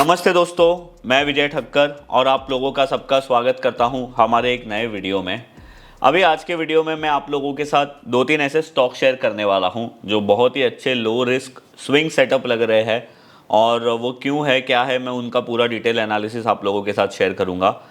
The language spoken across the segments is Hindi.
नमस्ते दोस्तों, मैं विजय ठक्कर और आप लोगों का सबका स्वागत करता हूं हमारे एक नए वीडियो में। अभी आज के वीडियो में मैं आप लोगों के साथ दो तीन ऐसे स्टॉक शेयर करने वाला हूं जो बहुत ही अच्छे लो रिस्क स्विंग सेटअप लग रहे हैं और वो क्यों है क्या है मैं उनका पूरा डिटेल एनालिसिस आप लोगों के साथ शेयर करूंगा।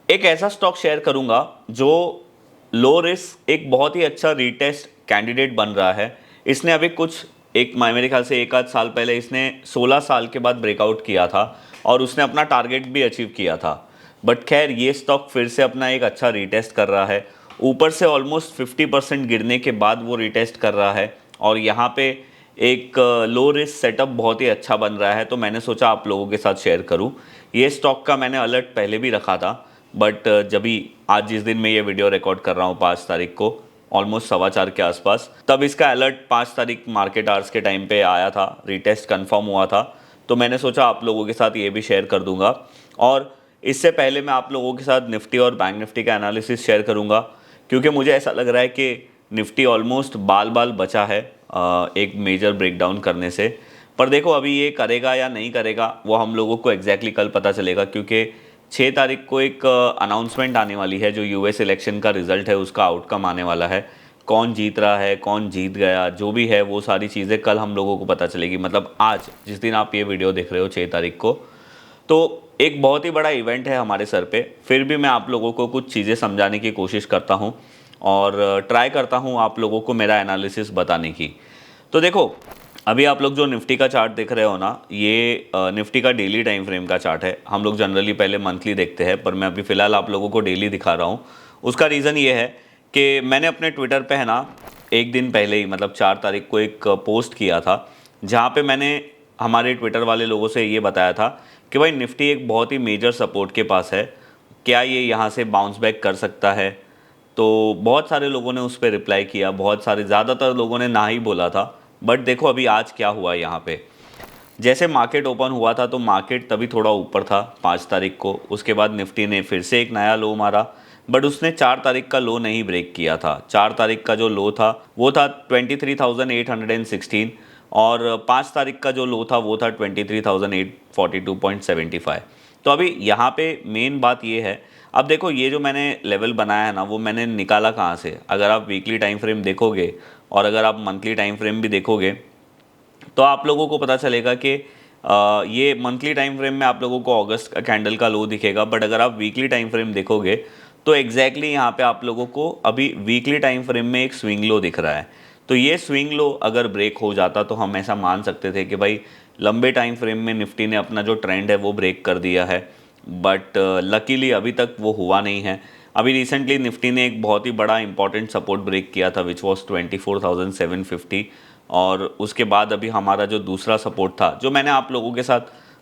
एक ऐसा स्टॉक शेयर करूंगा जो लो रिस्क एक बहुत ही अच्छा रीटेस्ट कैंडिडेट बन रहा है। इसने अभी कुछ एक मेरे ख्याल से एक आध साल पहले इसने 16 साल के बाद ब्रेकआउट किया था और उसने अपना टारगेट भी अचीव किया था। बट खैर ये स्टॉक फिर से अपना एक अच्छा रीटेस्ट कर रहा है। ऊपर से ऑलमोस्ट 50% गिरने के बाद वो रीटेस्ट कर रहा है और यहाँ पे एक लो रिस्क सेटअप बहुत ही अच्छा बन रहा है। तो मैंने सोचा आप लोगों के साथ शेयर करूँ। ये स्टॉक का मैंने अलर्ट पहले भी रखा था, बट जब भी आज जिस दिन मैं ये वीडियो रिकॉर्ड कर रहा हूँ 5 तारीख को ऑलमोस्ट 4:15 के आसपास, तब इसका अलर्ट 5 तारीख मार्केट आवर्स के टाइम पे आया था, रीटेस्ट कंफर्म हुआ था। तो मैंने सोचा आप लोगों के साथ ये भी शेयर कर दूंगा। और इससे पहले मैं आप लोगों के साथ निफ्टी और बैंक निफ्टी का एनालिसिस शेयर करूंगा, क्योंकि मुझे ऐसा लग रहा है कि निफ्टी ऑलमोस्ट बाल बाल बचा है एक मेजर ब्रेकडाउन करने से। पर देखो अभी ये करेगा या नहीं करेगा वो हम लोगों को एग्जैक्टली कल पता चलेगा, क्योंकि 6 तारीख को एक अनाउंसमेंट आने वाली है जो यूएस इलेक्शन का रिजल्ट है, उसका आउटकम आने वाला है। कौन जीत रहा है, कौन जीत गया, जो भी है वो सारी चीज़ें कल हम लोगों को पता चलेगी। मतलब आज जिस दिन आप ये वीडियो देख रहे हो 6 तारीख को, तो एक बहुत ही बड़ा इवेंट है हमारे सर पे। फिर भी मैं आप लोगों को कुछ चीज़ें समझाने की कोशिश करता हूँ और ट्राई करता हूँ आप लोगों को मेरा एनालिसिस बताने की। तो देखो अभी आप लोग जो निफ्टी का चार्ट देख रहे हो ना, ये निफ्टी का डेली टाइम फ्रेम का चार्ट है। हम लोग जनरली पहले मंथली देखते हैं, पर मैं अभी फ़िलहाल आप लोगों को डेली दिखा रहा हूँ। उसका रीज़न ये है कि मैंने अपने ट्विटर पे है ना एक दिन पहले ही मतलब 4 तारीख को एक पोस्ट किया था, जहाँ पे मैंने हमारे ट्विटर वाले लोगों से ये बताया था कि भाई निफ्टी एक बहुत ही मेजर सपोर्ट के पास है, क्या ये यहाँ से बाउंस बैक कर सकता है। तो बहुत सारे लोगों ने उस पर रिप्लाई किया, बहुत सारे ज़्यादातर लोगों ने ना ही बोला था। बट देखो अभी आज क्या हुआ यहाँ पे। जैसे मार्केट ओपन हुआ था तो मार्केट तभी थोड़ा ऊपर था 5 तारीख को, उसके बाद निफ्टी ने फिर से एक नया लो मारा, बट उसने 4 तारीख का लो नहीं ब्रेक किया था। 4 तारीख का जो लो था वो था 23,816 और 5 तारीख का जो लो था वो था 23,842.75। तो अभी यहाँ पे मेन बात ये है, अब देखो ये जो मैंने लेवल बनाया है ना वो मैंने निकाला कहाँ से। अगर आप वीकली टाइम फ्रेम देखोगे और अगर आप मंथली टाइम फ्रेम भी देखोगे तो आप लोगों को पता चलेगा कि ये मंथली टाइम फ्रेम में आप लोगों को अगस्त का कैंडल का लो दिखेगा, बट अगर आप वीकली टाइम फ्रेम देखोगे तो एग्जैक्टली यहाँ पे आप लोगों को अभी वीकली टाइम फ्रेम में एक स्विंग लो दिख रहा है। तो ये स्विंग लो अगर ब्रेक हो जाता तो हम ऐसा मान सकते थे कि भाई लंबे टाइम फ्रेम में निफ्टी ने अपना जो ट्रेंड है वो ब्रेक कर दिया है। बट लकीली अभी तक वो हुआ नहीं है। अभी रिसेंटली निफ्टी ने एक बहुत ही बड़ा इंपॉर्टेंट सपोर्ट ब्रेक किया था विच वॉज 24,750, और उसके बाद अभी हमारा जो दूसरा सपोर्ट था जो मैंने आप लोगों के साथ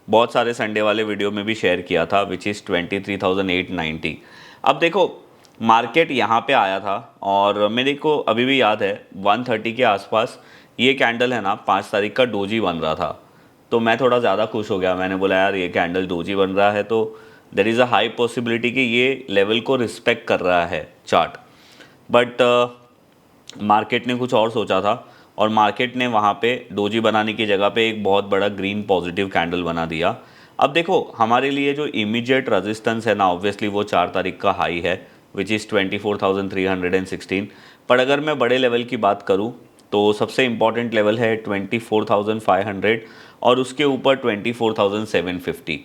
बहुत सारे संडे वाले वीडियो में भी शेयर किया था विच इज़ 23,890। अब देखो मार्केट यहाँ पे आया था और मेरे को अभी भी याद है 130 के आसपास ये कैंडल है ना 5 तारीख का डोजी बन रहा था। तो मैं थोड़ा ज़्यादा खुश हो गया, मैंने बोला यार ये कैंडल डोजी बन रहा है तो there is a high possibility कि ये लेवल को रिस्पेक्ट कर रहा है चार्ट। बट मार्केट ने कुछ और सोचा था और मार्केट ने वहाँ पे डोजी बनाने की जगह पे एक बहुत बड़ा ग्रीन पॉजिटिव कैंडल बना दिया। अब देखो हमारे लिए जो इमीडिएट रेजिस्टेंस है ना ऑब्वियसली वो 4 तारीख का हाई है विच इज़ 24,316। पर अगर मैं बड़े लेवल की बात करूँ तो सबसे इम्पॉर्टेंट लेवल है 24,500 और उसके ऊपर 24,750।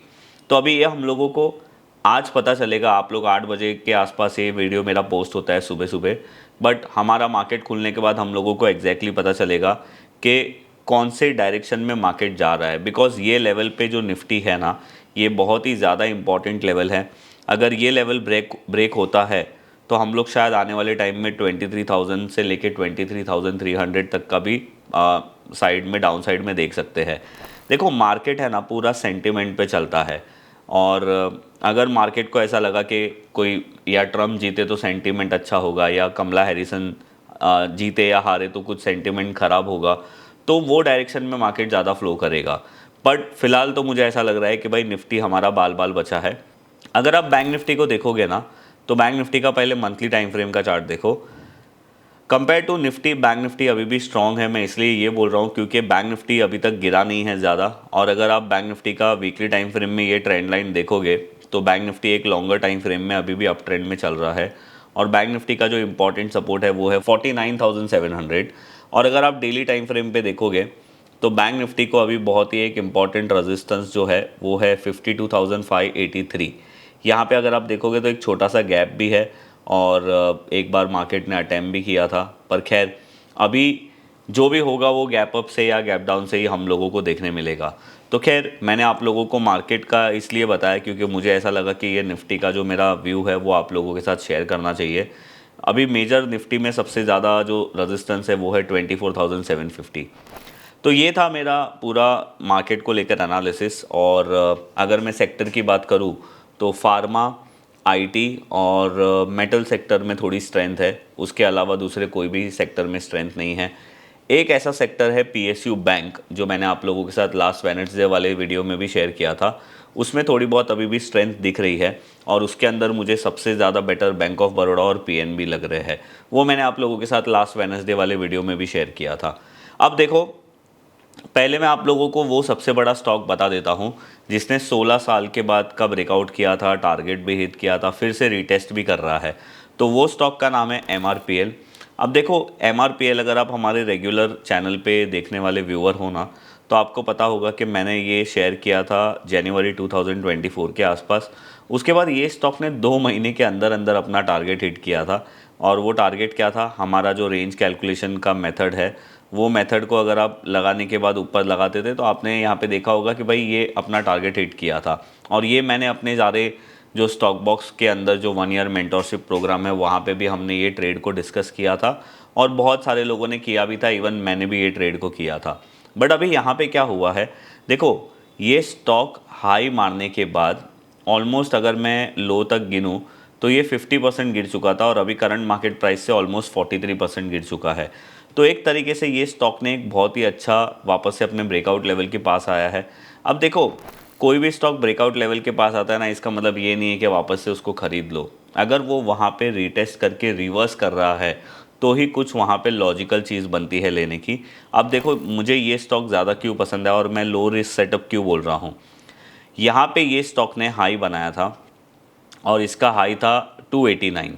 तो अभी ये हम लोगों को आज पता चलेगा। आप लोग 8 बजे के आसपास ये वीडियो मेरा पोस्ट होता है सुबह सुबह, बट हमारा मार्केट खुलने के बाद हम लोगों को एग्जैक्टली पता चलेगा कि कौन से डायरेक्शन में मार्केट जा रहा है। बिकॉज ये लेवल पे जो निफ्टी है ना ये बहुत ही ज़्यादा इंपॉर्टेंट लेवल है। अगर ये लेवल ब्रेक होता है तो हम लोग शायद आने वाले टाइम में 23,000 से लेके 23,300 तक का भी साइड में डाउन साइड में देख सकते हैं। देखो मार्केट है ना पूरा सेंटिमेंट पे चलता है, और अगर मार्केट को ऐसा लगा कि कोई या ट्रम्प जीते तो सेंटीमेंट अच्छा होगा या कमला हैरिसन जीते या हारे तो कुछ सेंटीमेंट ख़राब होगा, तो वो डायरेक्शन में मार्केट ज़्यादा फ्लो करेगा। बट फिलहाल तो मुझे ऐसा लग रहा है कि भाई निफ्टी हमारा बाल बाल बचा है। अगर आप बैंक निफ्टी को देखोगे ना तो बैंक निफ्टी का पहले मंथली टाइम फ्रेम का चार्ट देखो। Compare to Nifty, bank Nifty अभी भी स्ट्रांग है। मैं इसलिए ये बोल रहा हूँ क्योंकि बैंक निफ्टी अभी तक गिरा नहीं है ज़्यादा, और अगर आप बैंक निफ्टी का वीकली टाइम फ्रेम में ये ट्रेंड लाइन देखोगे तो बैंक निफ्टी एक लॉन्गर टाइम फ्रेम में अभी भी अप ट्रेंड में चल रहा है, और बैंक निफ्टी का जो इंपॉर्टेंट सपोर्ट है वो है 49,700। और अगर आप डेली टाइम फ्रेम पे देखोगे तो बैंक निफ्टी को अभी बहुत ही एक इम्पॉर्टेंट रेजिस्टेंस जो है वो है 52,583। यहाँ पे अगर आप देखोगे तो एक छोटा सा गैप भी है, और एक बार मार्केट ने अटैम्प्ट भी किया था, पर खैर अभी जो भी होगा वो गैप अप से या गैप डाउन से ही हम लोगों को देखने मिलेगा। तो खैर मैंने आप लोगों को मार्केट का इसलिए बताया क्योंकि मुझे ऐसा लगा कि ये निफ्टी का जो मेरा व्यू है वो आप लोगों के साथ शेयर करना चाहिए। अभी मेजर निफ्टी में सबसे ज़्यादा जो रेजिस्टेंस है वो है 24,750। तो ये था मेरा पूरा मार्केट को लेकर एनालिसिस। और अगर मैं सेक्टर की बात करूँ तो फार्मा, आईटी और मेटल सेक्टर में थोड़ी स्ट्रेंथ है, उसके अलावा दूसरे कोई भी सेक्टर में स्ट्रेंथ नहीं है। एक ऐसा सेक्टर है पीएसयू बैंक, जो मैंने आप लोगों के साथ लास्ट वेडनेसडे वाले वीडियो में भी शेयर किया था, उसमें थोड़ी बहुत अभी भी स्ट्रेंथ दिख रही है, और उसके अंदर मुझे सबसे ज़्यादा बेटर बैंक ऑफ बड़ौदा और पीएनबी लग रहे हैं। वो मैंने आप लोगों के साथ लास्ट वेडनेसडे वाले वीडियो में भी शेयर किया था। अब देखो, पहले मैं आप लोगों को वो सबसे बड़ा स्टॉक बता देता हूँ जिसने 16 साल के बाद का ब्रेकआउट किया था, टारगेट भी हिट किया था, फिर से रीटेस्ट भी कर रहा है। तो वो स्टॉक का नाम है एमआरपीएल। अब देखो, एमआरपीएल अगर आप हमारे रेगुलर चैनल पे देखने वाले व्यूअर हो ना, तो आपको पता होगा कि मैंने ये शेयर किया था जनवरी 2024 के आसपास। उसके बाद ये स्टॉक ने 2 महीने के अंदर अंदर अपना टारगेट हिट किया था, और वो टारगेट क्या था, हमारा जो रेंज कैलकुलेशन का मेथड है, वो मेथड को अगर आप लगाने के बाद ऊपर लगाते थे तो आपने यहाँ पे देखा होगा कि भाई ये अपना टारगेट हिट किया था। और ये मैंने अपने सारे जो स्टॉक बॉक्स के अंदर जो 1 ईयर मेंटरशिप प्रोग्राम है वहाँ पे भी हमने ये ट्रेड को डिस्कस किया था, और बहुत सारे लोगों ने किया भी था, इवन मैंने भी ये ट्रेड को किया था। बट अभी यहाँ पे क्या हुआ है, देखो, ये स्टॉक हाई मारने के बाद ऑलमोस्ट अगर मैं लो तक गिनूँ तो ये 50% गिर चुका था, और अभी करंट मार्केट प्राइस से ऑलमोस्ट 43% गिर चुका है। तो एक तरीके से ये स्टॉक ने एक बहुत ही अच्छा वापस से अपने ब्रेकआउट लेवल के पास आया है। अब देखो, कोई भी स्टॉक ब्रेकआउट लेवल के पास आता है ना, इसका मतलब ये नहीं है कि वापस से उसको ख़रीद लो। अगर वो वहाँ पे रीटेस्ट करके रिवर्स कर रहा है तो ही कुछ वहाँ पे लॉजिकल चीज़ बनती है लेने की। अब देखो, मुझे ये स्टॉक ज़्यादा क्यों पसंद है और मैं लो रिस्क सेटअप क्यों बोल रहा हूँ। यहाँ पे ये स्टॉक ने हाई बनाया था, और इसका हाई था 289,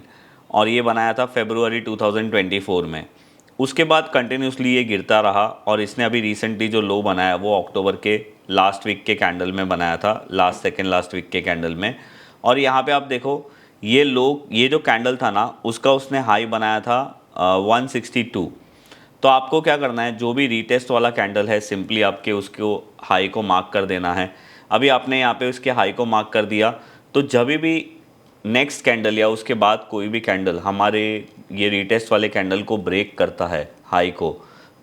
और ये बनाया था फरवरी 2024 में। उसके बाद कंटिन्यूसली ये गिरता रहा, और इसने अभी रिसेंटली जो लो बनाया वो अक्टूबर के लास्ट वीक के कैंडल में बनाया था, सेकेंड लास्ट वीक के कैंडल में। और यहाँ पे आप देखो, ये जो कैंडल था ना, उसका उसने हाई बनाया था 162। तो आपको क्या करना है, जो भी रीटेस्ट वाला कैंडल है, सिंपली आपके उसको हाई को मार्क कर देना है। अभी आपने यहाँ पे उसके हाई को मार्क कर दिया, तो जब भी नेक्स्ट कैंडल या उसके बाद कोई भी कैंडल हमारे ये रीटेस्ट वाले कैंडल को ब्रेक करता है हाई को,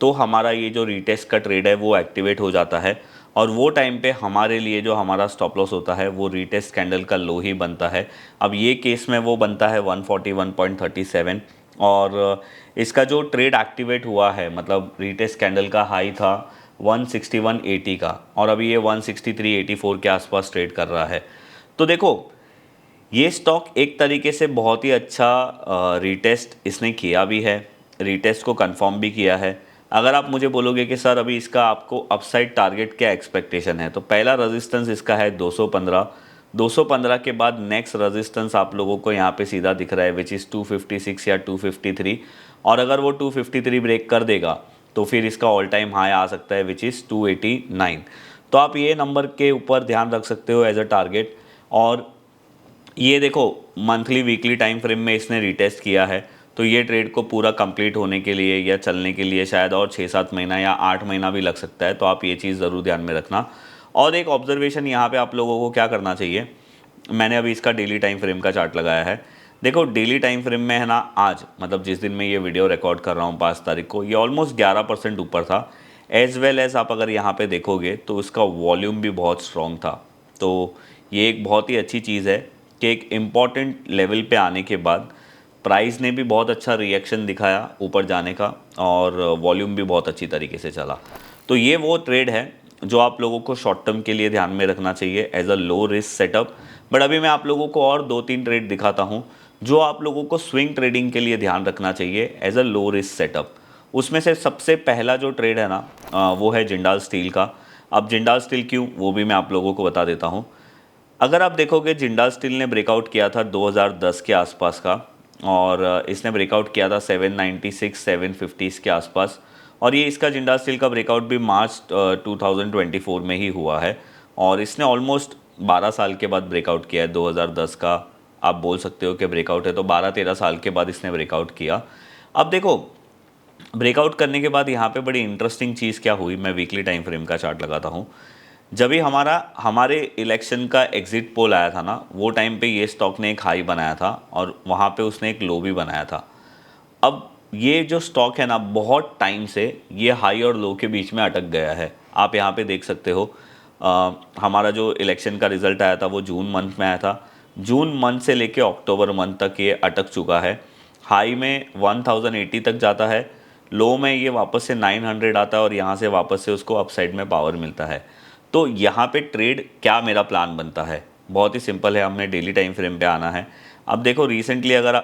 तो हमारा ये जो रीटेस्ट का ट्रेड है वो एक्टिवेट हो जाता है, और वो टाइम पे हमारे लिए जो हमारा स्टॉप लॉस होता है वो रीटेस्ट कैंडल का लो ही बनता है। अब ये केस में वो बनता है 141.37, और इसका जो ट्रेड एक्टिवेट हुआ है, मतलब रीटेस्ट कैंडल का हाई था 161.80 का, और अभी ये 163.84 के आसपास ट्रेड कर रहा है। तो देखो, ये स्टॉक एक तरीके से बहुत ही अच्छा रीटेस्ट इसने किया भी है, रीटेस्ट को कंफर्म भी किया है। अगर आप मुझे बोलोगे कि सर अभी इसका आपको अपसाइड टारगेट क्या एक्सपेक्टेशन है, तो पहला रेजिस्टेंस इसका है 215। 215 के बाद नेक्स्ट रेजिस्टेंस आप लोगों को यहाँ पे सीधा दिख रहा है, विच इज़ 256 या 253, और अगर वो 253 ब्रेक कर देगा तो फिर इसका ऑल टाइम हाई आ सकता है, विच इज़ 289। तो आप ये नंबर के ऊपर ध्यान रख सकते हो एज अ टारगेट। और ये देखो, मंथली वीकली टाइम फ्रेम में इसने रीटेस्ट किया है, तो ये ट्रेड को पूरा कंप्लीट होने के लिए या चलने के लिए शायद और 6-7 महीना या 8 महीना भी लग सकता है। तो आप ये चीज़ ज़रूर ध्यान में रखना। और एक ऑब्जर्वेशन यहाँ पे आप लोगों को क्या करना चाहिए, मैंने अभी इसका डेली टाइम फ्रेम का चार्ट लगाया है। देखो, डेली टाइम फ्रेम में है ना, आज मतलब जिस दिन मैं ये वीडियो रिकॉर्ड कर रहा हूँ 5 तारीख को, ये ऑलमोस्ट 11% ऊपर था। एज वेल एज आप अगर यहाँ पे देखोगे तो इसका वॉल्यूम भी बहुत स्ट्रॉन्ग था। तो ये एक बहुत ही अच्छी चीज़ है कि एक इम्पॉर्टेंट लेवल पे आने के बाद प्राइस ने भी बहुत अच्छा रिएक्शन दिखाया ऊपर जाने का, और वॉल्यूम भी बहुत अच्छी तरीके से चला। तो ये वो ट्रेड है जो आप लोगों को शॉर्ट टर्म के लिए ध्यान में रखना चाहिए as a low risk setup. But अभी मैं आप लोगों को और 2-3 ट्रेड दिखाता हूँ जो आप लोगों को स्विंग ट्रेडिंग के लिए ध्यान रखना चाहिए as a low risk setup, उसमें से सबसे पहला जो ट्रेड है ना वो है जिंदाल स्टील का। अब जिंदाल स्टील क्यों, वो भी मैं आप लोगों को बता देता हूँ। अगर आप देखोगे जिंदाल स्टील ने ब्रेकआउट किया था 2010 के आसपास का, और इसने ब्रेकआउट किया था 796 750 के आसपास, और ये इसका जिंदाल स्टील का ब्रेकआउट भी मार्च 2024 में ही हुआ है, और इसने ऑलमोस्ट 12 साल के बाद ब्रेकआउट किया है। 2010 का आप बोल सकते हो कि ब्रेकआउट है, तो 12-13 साल के बाद इसने ब्रेकआउट किया। अब देखो ब्रेकआउट करने के बाद यहाँ पे बड़ी इंटरेस्टिंग चीज़ क्या हुई, मैं वीकली टाइम फ्रेम का चार्ट लगाता हूँ। जब भी हमारे इलेक्शन का एग्जिट पोल आया था ना, वो टाइम पे ये स्टॉक ने एक हाई बनाया था और वहाँ पे उसने एक लो भी बनाया था। अब ये जो स्टॉक है ना, बहुत टाइम से ये हाई और लो के बीच में अटक गया है। आप यहाँ पे देख सकते हो हमारा जो इलेक्शन का रिज़ल्ट आया था वो जून मंथ में आया था। जून मंथ से लेके अक्टूबर मंथ तक ये अटक चुका है। हाई में 1080 तक जाता है, लो में ये वापस से 900 आता है, और यहाँ से वापस से उसको अपसाइड में पावर मिलता है। तो यहाँ पे ट्रेड क्या मेरा प्लान बनता है, बहुत ही सिंपल है, हमें डेली टाइम फ्रेम पे आना है। अब देखो रिसेंटली अगर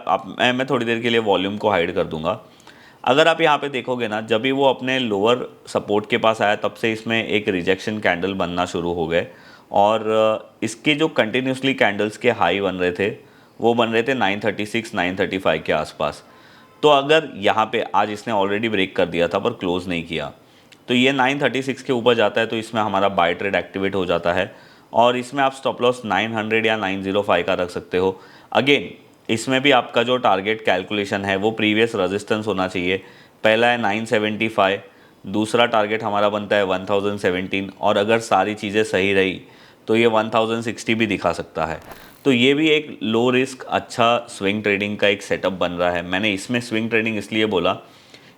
मैं थोड़ी देर के लिए वॉल्यूम को हाइड कर दूंगा। अगर आप यहाँ पे देखोगे ना, जब भी वो अपने लोअर सपोर्ट के पास आया तब से इसमें एक रिजेक्शन कैंडल बनना शुरू हो गए, और इसके जो कंटिन्यूसली कैंडल्स के हाई बन रहे थे वो बन रहे थे 936 935 के आसपास। तो अगर यहाँ पे आज इसने ऑलरेडी ब्रेक कर दिया था पर क्लोज नहीं किया, तो ये 936 के ऊपर जाता है, तो इसमें हमारा बाय ट्रेड एक्टिवेट हो जाता है, और इसमें आप स्टॉप लॉस 900 या 905 का रख सकते हो। अगेन इसमें भी आपका जो टारगेट कैलकुलेशन है वो प्रीवियस रेजिस्टेंस होना चाहिए। पहला है 975, दूसरा टारगेट हमारा बनता है 1017, और अगर सारी चीज़ें सही रही तो ये 1060 भी दिखा सकता है। तो ये भी एक लो रिस्क अच्छा स्विंग ट्रेडिंग का एक सेटअप बन रहा है। मैंने इसमें स्विंग ट्रेडिंग इसलिए बोला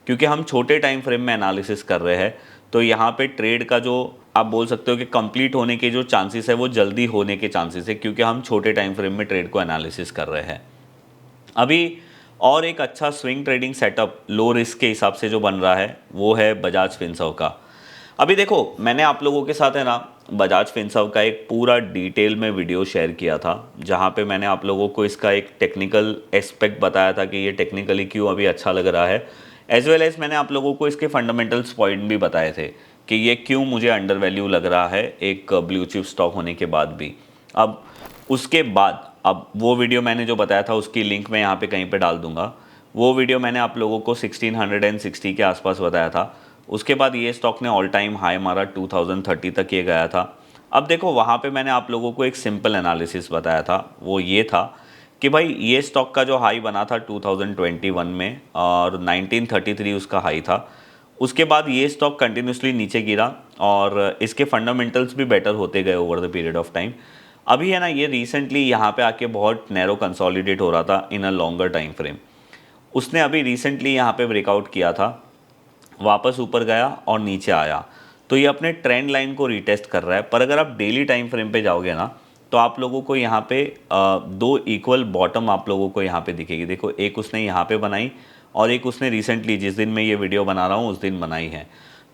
क्योंकि हम छोटे टाइम फ्रेम में एनालिसिस कर रहे हैं, तो यहाँ पे ट्रेड का जो आप बोल सकते हो कि कंप्लीट होने के जो चांसेस है वो जल्दी होने के चांसेस है, क्योंकि हम छोटे टाइम फ्रेम में ट्रेड को एनालिसिस कर रहे हैं अभी। और एक अच्छा swing trading setup low risk के हिसाब से जो बन रहा है वो है बजाज फिनसर्व का। अभी देखो मैंने आप लोगों के साथ है ना बजाज फिनसर्व का एक पूरा डिटेल में वीडियो शेयर किया था, जहाँ पे मैंने आप लोगों को इसका एक टेक्निकल एस्पेक्ट बताया था कि ये टेक्निकली क्यों अभी अच्छा लग रहा है, एज वेल एज मैंने आप लोगों को इसके फंडामेंटल्स पॉइंट भी बताए थे कि ये क्यों मुझे अंडर वैल्यू लग रहा है एक ब्लू चिप स्टॉक होने के बाद भी। अब उसके बाद अब वो वीडियो मैंने जो बताया था उसकी लिंक मैं यहाँ पे कहीं पे डाल दूंगा। वो वीडियो मैंने आप लोगों को 1660 के आसपास बताया था। उसके बाद ये स्टॉक ने ऑल टाइम हाई मारा 2030 तक ये गया था। अब देखो वहाँ पे मैंने आप लोगों को एक सिंपल एनालिसिस बताया था, वो ये था कि भाई ये स्टॉक का जो हाई बना था 2021 में और 1933 उसका हाई था। उसके बाद ये स्टॉक कंटिन्यूसली नीचे गिरा और इसके फंडामेंटल्स भी बेटर होते गए over the period of time. अभी है ना ये रिसेंटली यहाँ पे आके बहुत नैरो कंसोलिडेट हो रहा था इन अ लॉन्गर टाइम फ्रेम। उसने अभी रिसेंटली यहाँ पे ब्रेकआउट किया था, वापस ऊपर गया और नीचे आया, तो ये अपने ट्रेंड लाइन को रीटेस्ट कर रहा है। पर अगर आप डेली टाइम फ्रेम पे जाओगे ना तो आप लोगों को यहाँ पे दो इक्वल बॉटम आप लोगों को यहाँ पे दिखेगी। देखो एक उसने यहाँ पे बनाई और एक उसने रिसेंटली जिस दिन मैं ये वीडियो बना रहा हूँ उस दिन बनाई है।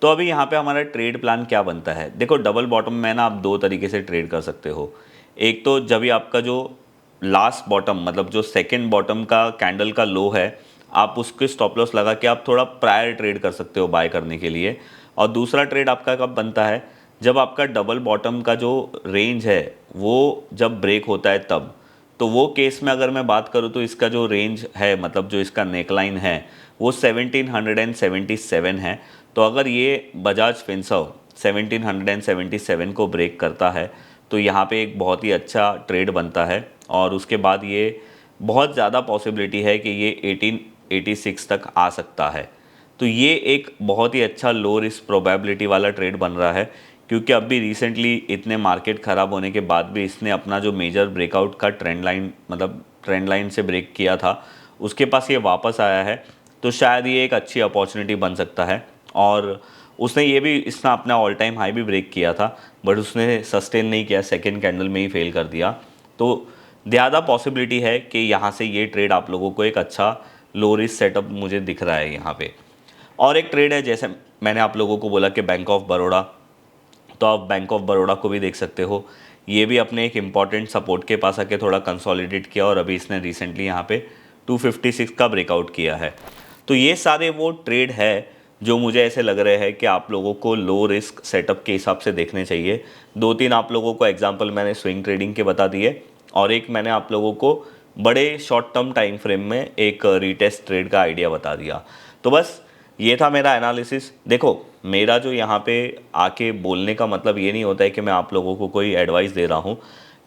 तो अभी यहाँ पे हमारा ट्रेड प्लान क्या बनता है, देखो डबल बॉटम में ना आप दो तरीके से ट्रेड कर सकते हो। एक तो जब भी आपका जो लास्ट बॉटम मतलब जो सेकेंड बॉटम का कैंडल का लो है, आप उसके स्टॉप लॉस लगा के आप थोड़ा प्रायर ट्रेड कर सकते हो बाय करने के लिए। और दूसरा ट्रेड आपका कब बनता है, जब आपका डबल बॉटम का जो रेंज है वो जब ब्रेक होता है तब। तो वो केस में अगर मैं बात करूँ तो इसका जो रेंज है मतलब जो इसका नेकलाइन है वो 1777 है। तो अगर ये बजाज फिनसर्व 1777 को ब्रेक करता है तो यहाँ पे एक बहुत ही अच्छा ट्रेड बनता है, और उसके बाद ये बहुत ज़्यादा पॉसिबिलिटी है कि ये 1886 तक आ सकता है। तो ये एक बहुत ही अच्छा लो रिस्क प्रोबेबिलिटी वाला ट्रेड बन रहा है, क्योंकि अब भी रिसेंटली इतने मार्केट ख़राब होने के बाद भी इसने अपना जो मेजर ब्रेकआउट का ट्रेंड लाइन मतलब ट्रेंड लाइन से ब्रेक किया था उसके पास ये वापस आया है। तो शायद ये एक अच्छी अपॉर्चुनिटी बन सकता है। और उसने ये भी इसने अपना ऑल टाइम हाई भी ब्रेक किया था, बट उसने सस्टेन नहीं किया, सेकेंड कैंडल में ही फेल कर दिया। तो ज़्यादा पॉसिबिलिटी है कि यहाँ से ये ट्रेड आप लोगों को एक अच्छा लो रिस्क सेटअप मुझे दिख रहा है यहाँ पे। और एक ट्रेड है जैसे मैंने आप लोगों को बोला कि बैंक ऑफ बड़ौदा, तो आप बैंक ऑफ बड़ौदा को भी देख सकते हो। ये भी अपने एक इम्पॉर्टेंट सपोर्ट के पास आके थोड़ा कंसोलिडेट किया और अभी इसने रिसेंटली यहाँ पे 256 का ब्रेकआउट किया है। तो ये सारे वो ट्रेड है जो मुझे ऐसे लग रहे हैं कि आप लोगों को लो रिस्क सेटअप के हिसाब से देखने चाहिए। 2-3 आप लोगों को एग्जांपल मैंने स्विंग ट्रेडिंग के बता दिए और एक मैंने आप लोगों को बड़े शॉर्ट टर्म टाइम फ्रेम में एक रीटेस्ट ट्रेड का आइडिया बता दिया। तो बस ये था मेरा एनालिसिस। देखो, मेरा जो यहाँ पे आके बोलने का मतलब ये नहीं होता है कि मैं आप लोगों को कोई एडवाइस दे रहा हूँ।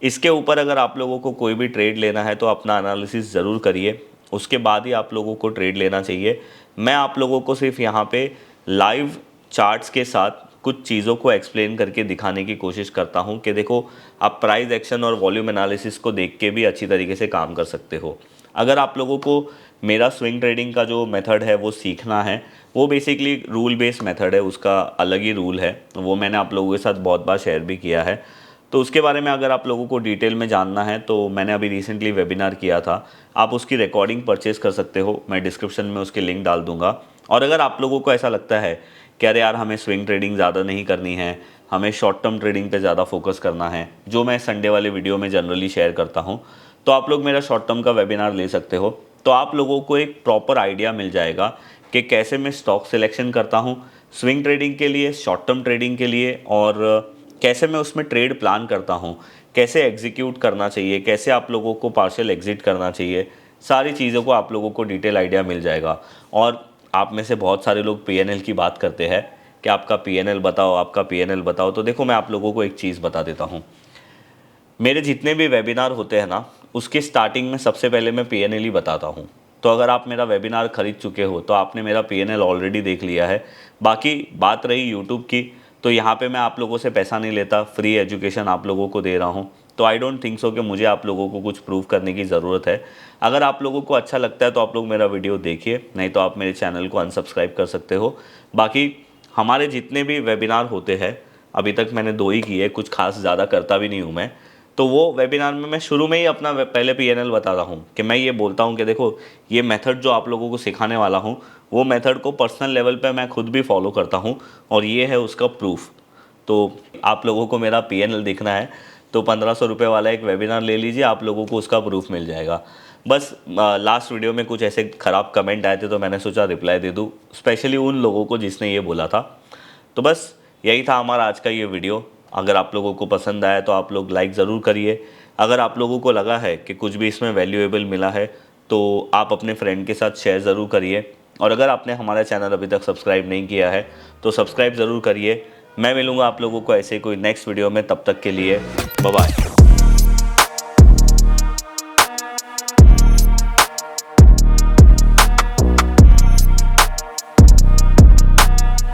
इसके ऊपर अगर आप लोगों को कोई भी ट्रेड लेना है तो अपना एनालिसिस ज़रूर करिए, उसके बाद ही आप लोगों को ट्रेड लेना चाहिए। मैं आप लोगों को सिर्फ यहाँ पे लाइव चार्ट्स के साथ कुछ चीज़ों को एक्सप्लेन करके दिखाने की कोशिश करता हूँ कि देखो, आप प्राइस एक्शन और वॉल्यूम एनालिसिस को देख के भी अच्छी तरीके से काम कर सकते हो। अगर आप लोगों को मेरा स्विंग ट्रेडिंग का जो मेथड है वो सीखना है, वो बेसिकली रूल बेस्ड मेथड है, उसका अलग ही रूल है, वो मैंने आप लोगों के साथ बहुत बार शेयर भी किया है। तो उसके बारे में अगर आप लोगों को डिटेल में जानना है तो मैंने अभी रिसेंटली वेबिनार किया था, आप उसकी रिकॉर्डिंग परचेज़ कर सकते हो, मैं डिस्क्रिप्शन में उसके लिंक डाल दूंगा। और अगर आप लोगों को ऐसा लगता है कि अरे यार हमें स्विंग ट्रेडिंग ज़्यादा नहीं करनी है, हमें शॉर्ट टर्म ट्रेडिंग पे ज़्यादा फोकस करना है, जो मैं संडे वाले वीडियो में जनरली शेयर करता हूँ, तो आप लोग मेरा शॉर्ट टर्म का वेबिनार ले सकते हो। तो आप लोगों को एक प्रॉपर आइडिया मिल जाएगा कि कैसे मैं स्टॉक सिलेक्शन करता हूँ स्विंग ट्रेडिंग के लिए, शॉर्ट टर्म ट्रेडिंग के लिए, और कैसे मैं उसमें ट्रेड प्लान करता हूँ, कैसे एग्जीक्यूट करना चाहिए, कैसे आप लोगों को पार्शियल एग्जिट करना चाहिए। सारी चीज़ों को आप लोगों को डिटेल आइडिया मिल जाएगा। और आप में से बहुत सारे लोग पीएनएल की बात करते हैं कि आपका पीएनएल बताओ, आपका पीएनएल बताओ। तो देखो, मैं आप लोगों को एक चीज़ बता देता हूँ, मेरे जितने भी वेबिनार होते हैं ना, उसके स्टार्टिंग में सबसे पहले मैं पीएनएल ही बताता हूँ। तो अगर आप मेरा वेबिनार खरीद चुके हो तो आपने मेरा पीएनएल ऑलरेडी देख लिया है। बाकी बात रही यूट्यूब की, तो यहाँ पे मैं आप लोगों से पैसा नहीं लेता, फ्री एजुकेशन आप लोगों को दे रहा हूँ। तो आई डोंट थिंक सो कि मुझे आप लोगों को कुछ प्रूव करने की ज़रूरत है। अगर आप लोगों को अच्छा लगता है तो आप लोग मेरा वीडियो देखिए, नहीं तो आप मेरे चैनल को अनसब्सक्राइब कर सकते हो। बाकी हमारे जितने भी वेबिनार होते हैं, अभी तक मैंने 2 ही किए, कुछ खास ज़्यादा करता भी नहीं हूँ मैं। तो वो वेबिनार में मैं शुरू में ही अपना पहले पीएनएल बताता हूँ कि मैं ये बोलता हूँ कि देखो, ये मेथड जो आप लोगों को सिखाने वाला हूँ, वो मेथड को पर्सनल लेवल पे मैं खुद भी फॉलो करता हूँ और ये है उसका प्रूफ। तो आप लोगों को मेरा पीएनएल देखना है तो 1500 रुपये वाला एक वेबिनार ले लीजिए, आप लोगों को उसका प्रूफ मिल जाएगा। बस लास्ट वीडियो में कुछ ऐसे ख़राब कमेंट आए थे तो मैंने सोचा रिप्लाई दे दूँ, स्पेशली उन लोगों को जिसने ये बोला था। तो बस यही था हमारा आज का ये वीडियो। अगर आप लोगों को पसंद आया तो आप लोग लाइक ज़रूर करिए। अगर आप लोगों को लगा है कि कुछ भी इसमें वैल्यूएबल मिला है तो आप अपने फ्रेंड के साथ शेयर ज़रूर करिए। और अगर आपने हमारा चैनल अभी तक सब्सक्राइब नहीं किया है तो सब्सक्राइब ज़रूर करिए। मैं मिलूँगा आप लोगों को ऐसे कोई नेक्स्ट वीडियो में, तब तक के लिए बाय बाय।